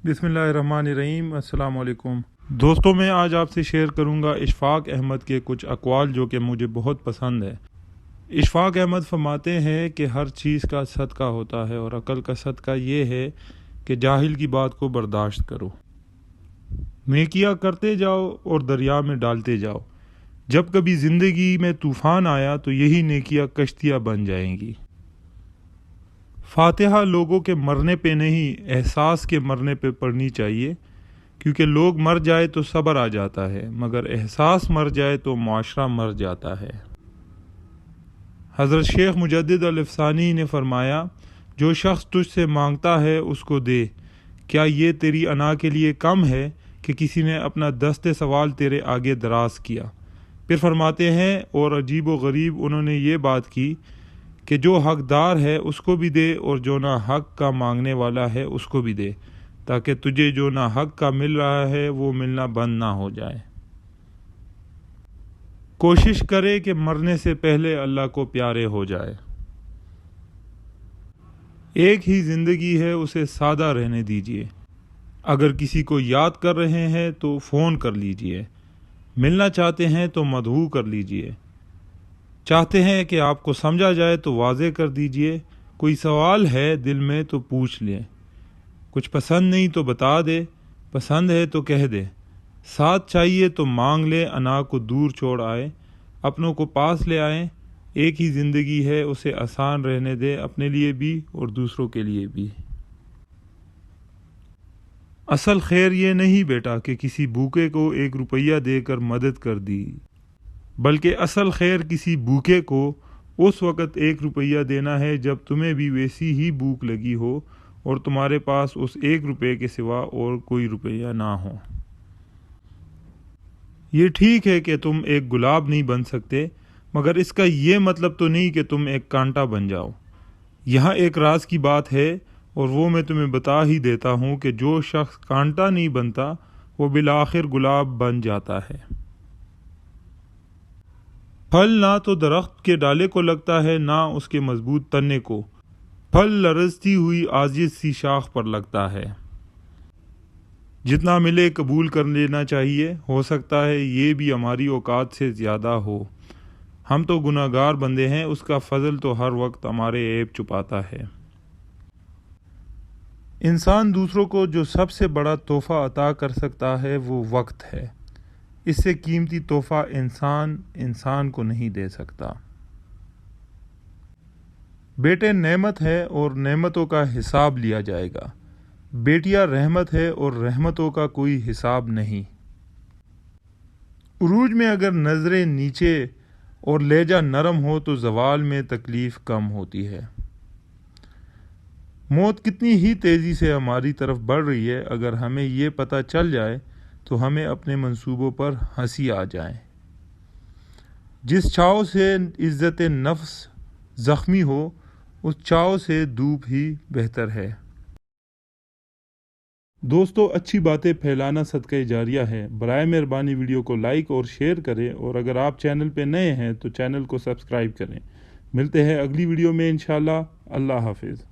بسم اللہ الرحمن الرحیم۔ السلام علیکم دوستوں، میں آج آپ سے شیئر کروں گا اشفاق احمد کے کچھ اقوال جو کہ مجھے بہت پسند ہے۔ اشفاق احمد فرماتے ہیں کہ ہر چیز کا صدقہ ہوتا ہے اور عقل کا صدقہ یہ ہے کہ جاہل کی بات کو برداشت کرو، نیکیاں کرتے جاؤ اور دریا میں ڈالتے جاؤ۔ جب کبھی زندگی میں طوفان آیا تو یہی نیکیاں کشتیاں بن جائیں گی۔ فاتحہ لوگوں کے مرنے پہ نہیں، احساس کے مرنے پہ پڑھنی چاہیے، کیونکہ لوگ مر جائے تو صبر آ جاتا ہے، مگر احساس مر جائے تو معاشرہ مر جاتا ہے۔ حضرت شیخ مجدد الافسانی نے فرمایا، جو شخص تجھ سے مانگتا ہے اس کو دے، کیا یہ تیری انا کے لیے کم ہے کہ کسی نے اپنا دست سوال تیرے آگے دراز کیا؟ پھر فرماتے ہیں، اور عجیب و غریب انہوں نے یہ بات کی کہ جو حقدار ہے اس کو بھی دے اور جو نہ حق کا مانگنے والا ہے اس کو بھی دے، تاکہ تجھے جو نہ حق کا مل رہا ہے وہ ملنا بند نہ ہو جائے۔ کوشش کرے کہ مرنے سے پہلے اللہ کو پیارے ہو جائے۔ ایک ہی زندگی ہے، اسے سادہ رہنے دیجیے۔ اگر کسی کو یاد کر رہے ہیں تو فون کر لیجیے، ملنا چاہتے ہیں تو مدعو کر لیجیے، چاہتے ہیں کہ آپ کو سمجھا جائے تو واضح کر دیجیے، کوئی سوال ہے دل میں تو پوچھ لیں، کچھ پسند نہیں تو بتا دے، پسند ہے تو کہہ دے، ساتھ چاہیے تو مانگ لے، انا کو دور چھوڑ آئے، اپنوں کو پاس لے آئیں۔ ایک ہی زندگی ہے، اسے آسان رہنے دے، اپنے لیے بھی اور دوسروں کے لیے بھی۔ اصل خیر یہ نہیں بیٹا کہ کسی بھوکے کو 1 روپیہ دے کر مدد کر دی، بلکہ اصل خیر کسی بھوکے کو اس وقت 1 روپیہ دینا ہے جب تمہیں بھی ویسی ہی بھوک لگی ہو اور تمہارے پاس اس 1 روپے کے سوا اور کوئی روپیہ نہ ہو۔ یہ ٹھیک ہے کہ تم ایک گلاب نہیں بن سکتے، مگر اس کا یہ مطلب تو نہیں کہ تم ایک کانٹا بن جاؤ۔ یہاں ایک راز کی بات ہے اور وہ میں تمہیں بتا ہی دیتا ہوں کہ جو شخص کانٹا نہیں بنتا وہ بالآخر گلاب بن جاتا ہے۔ پھل نہ تو درخت کے ڈالے کو لگتا ہے نہ اس کے مضبوط تنے کو، پھل لرزتی ہوئی عاجز سی شاخ پر لگتا ہے۔ جتنا ملے قبول کر لینا چاہیے، ہو سکتا ہے یہ بھی ہماری اوقات سے زیادہ ہو، ہم تو گناہ گار بندے ہیں، اس کا فضل تو ہر وقت ہمارے عیب چھپاتا ہے۔ انسان دوسروں کو جو سب سے بڑا تحفہ عطا کر سکتا ہے وہ وقت ہے، اس سے قیمتی تحفہ انسان کو نہیں دے سکتا۔ بیٹے نعمت ہے اور نعمتوں کا حساب لیا جائے گا، بیٹیاں رحمت ہے اور رحمتوں کا کوئی حساب نہیں۔ عروج میں اگر نظریں نیچے اور لہجہ نرم ہو تو زوال میں تکلیف کم ہوتی ہے۔ موت کتنی ہی تیزی سے ہماری طرف بڑھ رہی ہے، اگر ہمیں یہ پتہ چل جائے تو ہمیں اپنے منصوبوں پر ہنسی آ جائے۔ جس چھاؤ سے عزت نفس زخمی ہو، اس چھاؤ سے دھوپ ہی بہتر ہے۔ دوستو، اچھی باتیں پھیلانا صدقہ جاریہ ہے۔ برائے مہربانی ویڈیو کو لائک اور شیئر کریں، اور اگر آپ چینل پہ نئے ہیں تو چینل کو سبسکرائب کریں۔ ملتے ہیں اگلی ویڈیو میں انشاءاللہ۔ اللہ حافظ۔